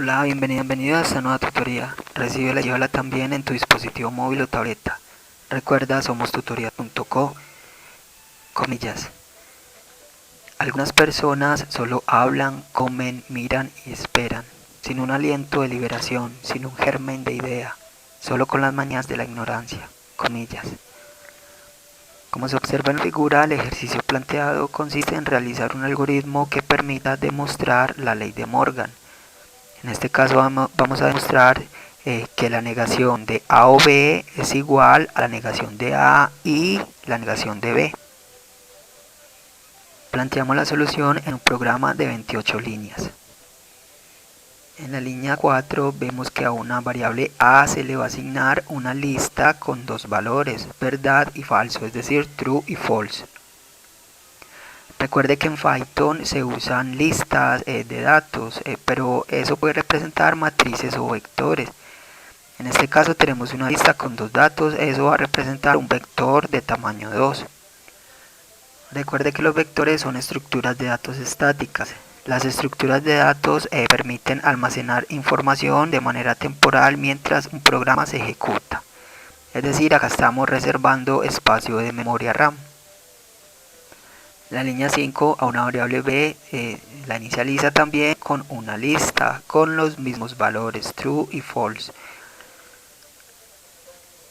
Hola, bienvenido a esta nueva tutoría. Recíbela también en tu dispositivo móvil o tableta. Recuerda, somos tutoría.co, comillas. Algunas personas solo hablan, comen, miran y esperan, sin un aliento de liberación, sin un germen de idea, solo con las mañas de la ignorancia, comillas. Como se observa en la figura, el ejercicio planteado consiste en realizar un algoritmo que permita demostrar la ley de Morgan. En este caso vamos a demostrar que la negación de A o B es igual a la negación de A y la negación de B. Planteamos la solución en un programa de 28 líneas. En la línea 4 vemos que a una variable A se le va a asignar una lista con dos valores, verdad y falso, es decir, true y false. Recuerde que en Python se usan listas de datos, pero eso puede representar matrices o vectores. En este caso tenemos una lista con dos datos, eso va a representar un vector de tamaño 2. Recuerde que los vectores son estructuras de datos estáticas. Las estructuras de datos permiten almacenar información de manera temporal mientras un programa se ejecuta. Es decir, acá estamos reservando espacio de memoria RAM. La línea 5 a una variable b la inicializa también con una lista con los mismos valores true y false.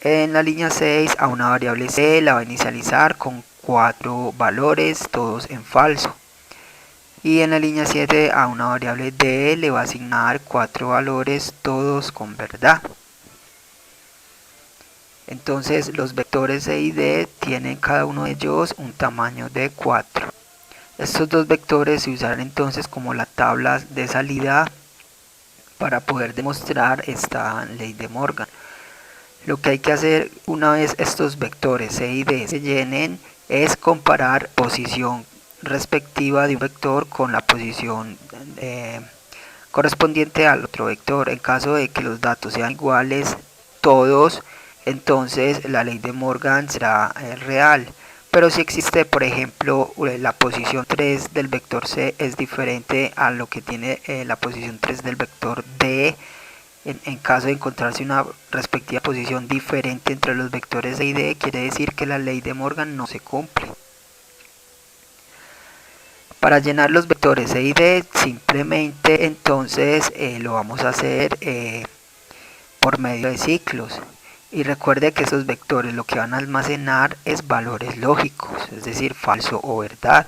En la línea 6 a una variable c la va a inicializar con 4 valores, todos en falso. Y en la línea 7 a una variable d le va a asignar 4 valores, todos con verdad. Entonces los vectores c y d tienen cada uno de ellos un tamaño de 4. Estos dos vectores se usarán entonces como la tabla de salida para poder demostrar esta ley de Morgan. Lo que hay que hacer una vez estos vectores c y d se llenen es comparar posición respectiva de un vector con la posición correspondiente al otro vector. En caso de que los datos sean iguales todos, entonces la ley de Morgan será real. Pero si existe, por ejemplo, la posición 3 del vector c es diferente a lo que tiene la posición 3 del vector d, en caso de encontrarse una respectiva posición diferente entre los vectores c y d, quiere decir que la ley de Morgan no se cumple. Para llenar los vectores c y d, simplemente entonces lo vamos a hacer por medio de ciclos. Y recuerde que esos vectores lo que van a almacenar es valores lógicos, es decir, falso o verdad.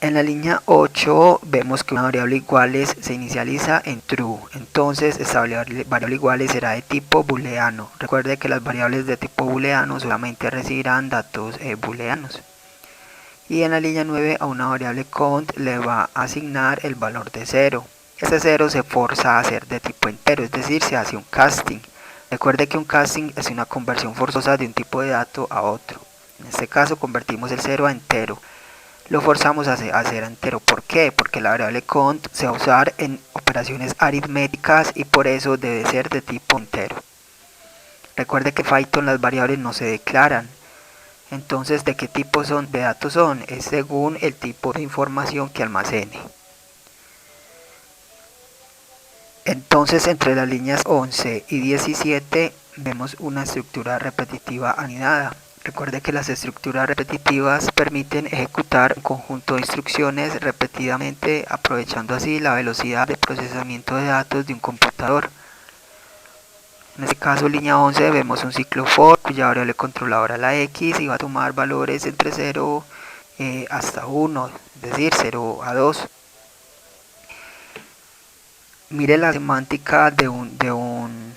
En la línea 8 vemos que una variable iguales se inicializa en true, entonces esta variable iguales será de tipo booleano. Recuerde que las variables de tipo booleano solamente recibirán datos booleanos. Y en la línea 9 a una variable count le va a asignar el valor de 0. Este 0 se forza a ser de tipo entero, es decir, se hace un casting. Recuerde que un casting es una conversión forzosa de un tipo de dato a otro. En este caso convertimos el 0 a entero. Lo forzamos a ser entero. ¿Por qué? Porque la variable count se va a usar en operaciones aritméticas y por eso debe ser de tipo entero. Recuerde que en Python las variables no se declaran. Entonces, ¿de qué tipo de datos son? Es según el tipo de información que almacene. Entonces, entre las líneas 11 y 17 vemos una estructura repetitiva anidada. Recuerde que las estructuras repetitivas permiten ejecutar un conjunto de instrucciones repetidamente, aprovechando así la velocidad de procesamiento de datos de un computador. En este caso, línea 11, vemos un ciclo for cuya variable controladora es la x y va a tomar valores entre 0 hasta 1, es decir, 0 a 2. Mire la semántica de un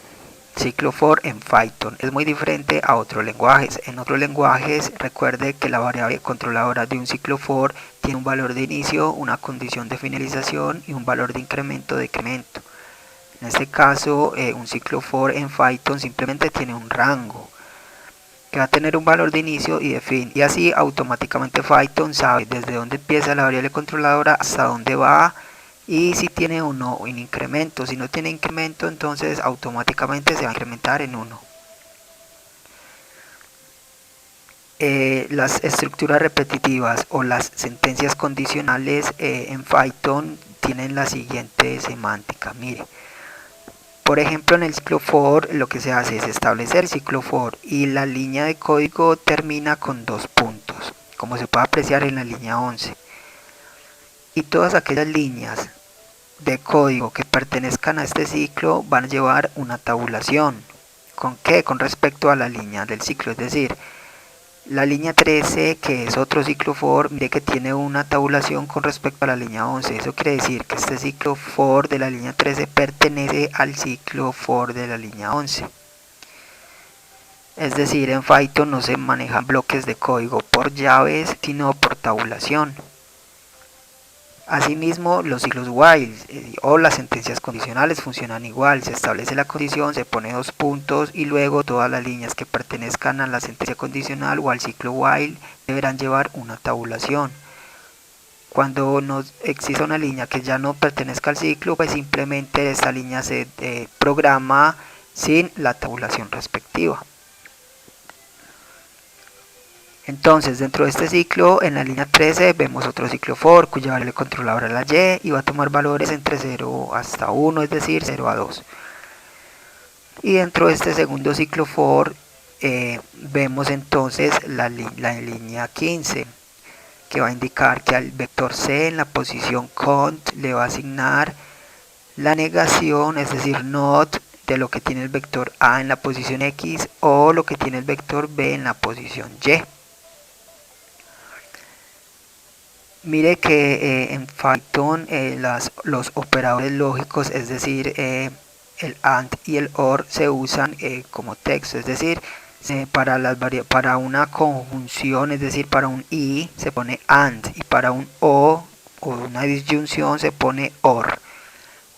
ciclo for en Python. Es muy diferente a otros lenguajes. En otros lenguajes, recuerde que la variable controladora de un ciclo for tiene un valor de inicio, una condición de finalización y un valor de incremento o decremento. En este caso, un ciclo for en Python simplemente tiene un rango que va a tener un valor de inicio y de fin, y así automáticamente Python sabe desde dónde empieza la variable controladora hasta dónde va, y si tiene o no un incremento. Si no tiene incremento, entonces automáticamente se va a incrementar en 1. Las estructuras repetitivas o las sentencias condicionales en Python tienen la siguiente semántica. Mire, por ejemplo, en el ciclo for lo que se hace es establecer el ciclo for y la línea de código termina con 2 puntos, como se puede apreciar en la línea 11. Y todas aquellas líneas de código que pertenezcan a este ciclo van a llevar una tabulación. ¿Con qué? Con respecto a la línea del ciclo, es decir, la línea 13, que es otro ciclo for, mire que tiene una tabulación con respecto a la línea 11. Eso quiere decir que este ciclo for de la línea 13 pertenece al ciclo for de la línea 11. Es decir, en Python no se manejan bloques de código por llaves, sino por tabulación. Asimismo, los ciclos while o las sentencias condicionales funcionan igual. Se establece la condición, se pone 2 puntos y luego todas las líneas que pertenezcan a la sentencia condicional o al ciclo while deberán llevar una tabulación. Cuando no exista una línea que ya no pertenezca al ciclo, pues simplemente esta línea se programa sin la tabulación respectiva. Entonces, dentro de este ciclo, en la línea 13 vemos otro ciclo for cuya variable controladora es la y y va a tomar valores entre 0 hasta 1, es decir, 0 a 2. Y dentro de este segundo ciclo for vemos entonces la línea 15, que va a indicar que al vector c en la posición cont le va a asignar la negación, es decir, not de lo que tiene el vector a en la posición x o lo que tiene el vector b en la posición y. Mire que en Python los operadores lógicos, es decir, el AND y el OR se usan como texto, es decir, para una conjunción, es decir, para un I se pone AND y para un O una disyunción se pone OR.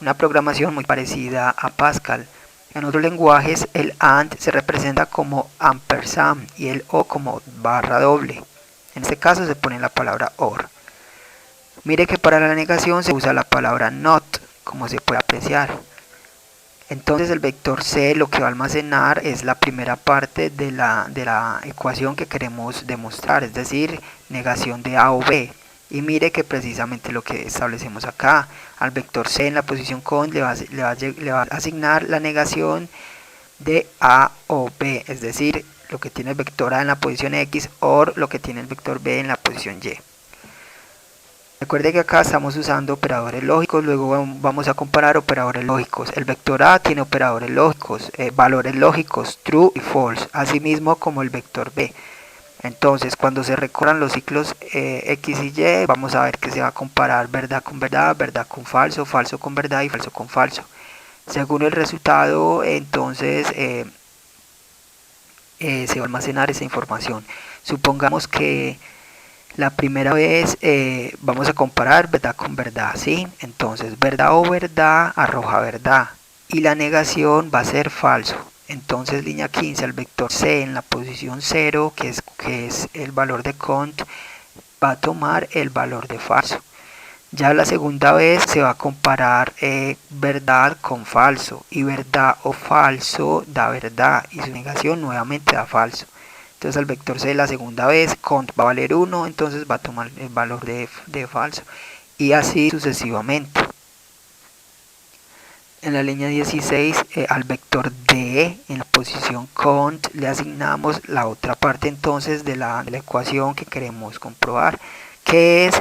Una programación muy parecida a Pascal. En otros lenguajes el AND se representa como ampersand y el O como barra doble. En este caso se pone la palabra OR. Mire que para la negación se usa la palabra not, como se puede apreciar. Entonces el vector c lo que va a almacenar es la primera parte de la ecuación que queremos demostrar, es decir, negación de a o b. Y mire que precisamente lo que establecemos acá, al vector c en la posición cont le va a asignar la negación de a o b, es decir, lo que tiene el vector a en la posición x o lo que tiene el vector b en la posición y. Recuerde que acá estamos usando operadores lógicos, luego vamos a comparar operadores lógicos. El vector A tiene operadores lógicos, valores lógicos, true y false, asimismo como el vector B. Entonces, cuando se recorran los ciclos X y Y, vamos a ver que se va a comparar verdad con verdad, verdad con falso, falso con verdad y falso con falso. Según el resultado, entonces se va a almacenar esa información. Supongamos que la primera vez vamos a comparar verdad con verdad, ¿sí? Entonces, verdad o verdad arroja verdad y la negación va a ser falso. Entonces, línea 15, el vector c en la posición 0, que es el valor de cont, va a tomar el valor de falso. Ya la segunda vez se va a comparar verdad con falso y verdad o falso da verdad y su negación nuevamente da falso. Entonces al vector c la segunda vez cont va a valer 1, entonces va a tomar el valor de falso y así sucesivamente. En la línea 16 al vector d en la posición cont le asignamos la otra parte entonces de la ecuación que queremos comprobar, que es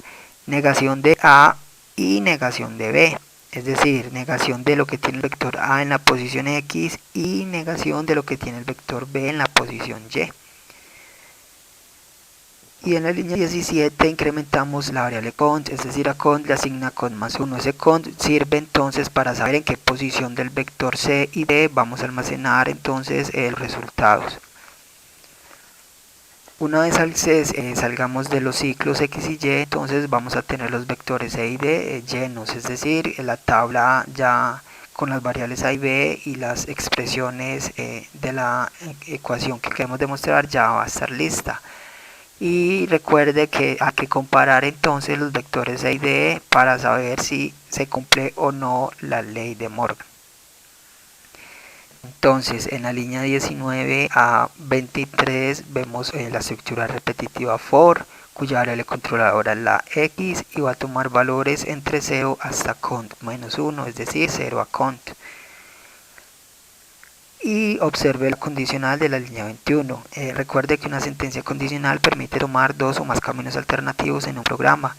negación de a y negación de b. Es decir, negación de lo que tiene el vector a en la posición x y negación de lo que tiene el vector b en la posición y. Y en la línea 17 incrementamos la variable cont, es decir, a cont le asigna cont más 1. Ese cont sirve entonces para saber en qué posición del vector c y d vamos a almacenar entonces los resultados. Una vez salgamos de los ciclos x y y, entonces vamos a tener los vectores c y d llenos, es decir, la tabla ya con las variables a y b y las expresiones de la ecuación que queremos demostrar ya va a estar lista. Y recuerde que hay que comparar entonces los vectores c y d para saber si se cumple o no la ley de Morgan. Entonces en la línea 19 a 23 vemos la estructura repetitiva for cuya variable controladora es la x y va a tomar valores entre 0 hasta cont -1, es decir, 0 a cont. Y observe la condicional de la línea 21. Recuerde que una sentencia condicional permite tomar dos o más caminos alternativos en un programa.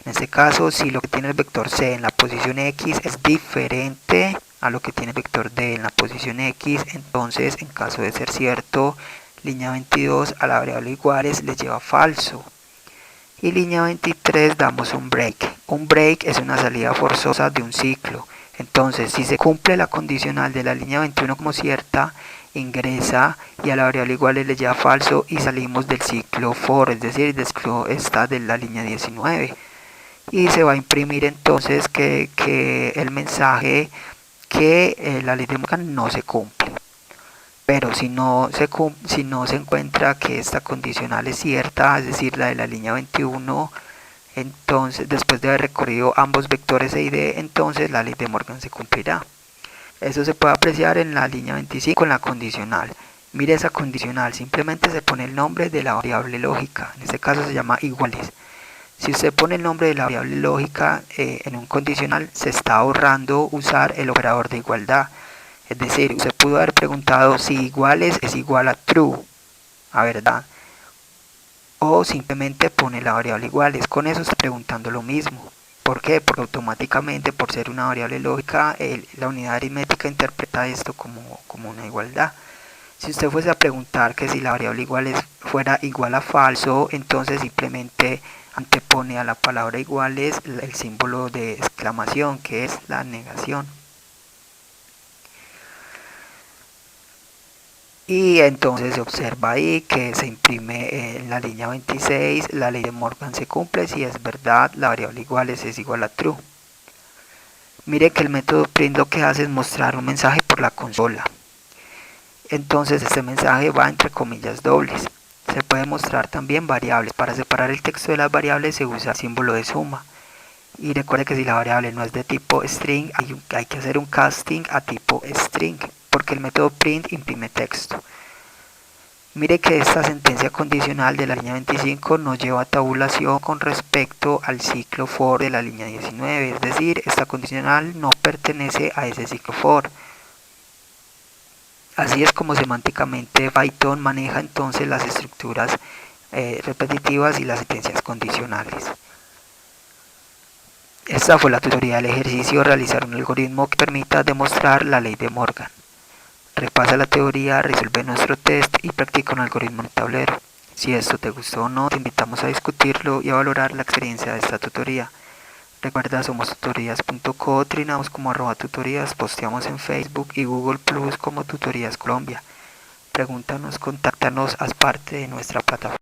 En este caso, si lo que tiene el vector c en la posición x es diferente a lo que tiene el vector d en la posición x, entonces, en caso de ser cierto, línea 22 a la variable iguales le lleva falso. Y línea 23 damos un break. Un break es una salida forzosa de un ciclo. Entonces, si se cumple la condicional de la línea 21 como cierta, ingresa y a la variable iguales le lleva falso y salimos del ciclo for, es decir, del ciclo esta de la línea 19. Y se va a imprimir entonces que el mensaje que la ley de Morgan no se cumple. Pero si no se encuentra que esta condicional es cierta, es decir, la de la línea 21, entonces después de haber recorrido ambos vectores e y d, entonces la ley de Morgan se cumplirá. Eso se puede apreciar en la línea 25 en la condicional. Mire esa condicional, simplemente se pone el nombre de la variable lógica, en este caso se llama iguales. Si usted pone el nombre de la variable lógica en un condicional, se está ahorrando usar el operador de igualdad. Es decir, usted pudo haber preguntado si iguales es igual a true, a verdad. O simplemente pone la variable iguales. Con eso está preguntando lo mismo. ¿Por qué? Porque automáticamente, por ser una variable lógica, la unidad aritmética interpreta esto como una igualdad. Si usted fuese a preguntar que si la variable iguales fuera igual a falso, entonces simplemente antepone a la palabra iguales el símbolo de exclamación, que es la negación. Y entonces se observa ahí que se imprime en la línea 26, la ley de Morgan se cumple si es verdad la variable iguales es igual a true. Mire que el método print lo que hace es mostrar un mensaje por la consola. Entonces este mensaje va entre comillas dobles. Se puede mostrar también variables. Para separar el texto de las variables se usa el símbolo de suma. Y recuerde que si la variable no es de tipo string, hay que hacer un casting a tipo string, porque el método print imprime texto. Mire que esta sentencia condicional de la línea 25 nos lleva a tabulación con respecto al ciclo for de la línea 19, es decir, esta condicional no pertenece a ese ciclo for. Así es como semánticamente Python maneja entonces las estructuras repetitivas y las sentencias condicionales. Esta fue la tutoría del ejercicio: realizar un algoritmo que permita demostrar la ley de Morgan. Repasa la teoría, resuelve nuestro test y practica un algoritmo en el tablero. Si esto te gustó o no, te invitamos a discutirlo y a valorar la experiencia de esta tutoría. Recuerda, somos tutorías.co, trinamos como @tutorías, posteamos en Facebook y Google Plus como Tutorías Colombia. Pregúntanos, contáctanos, haz parte de nuestra plataforma.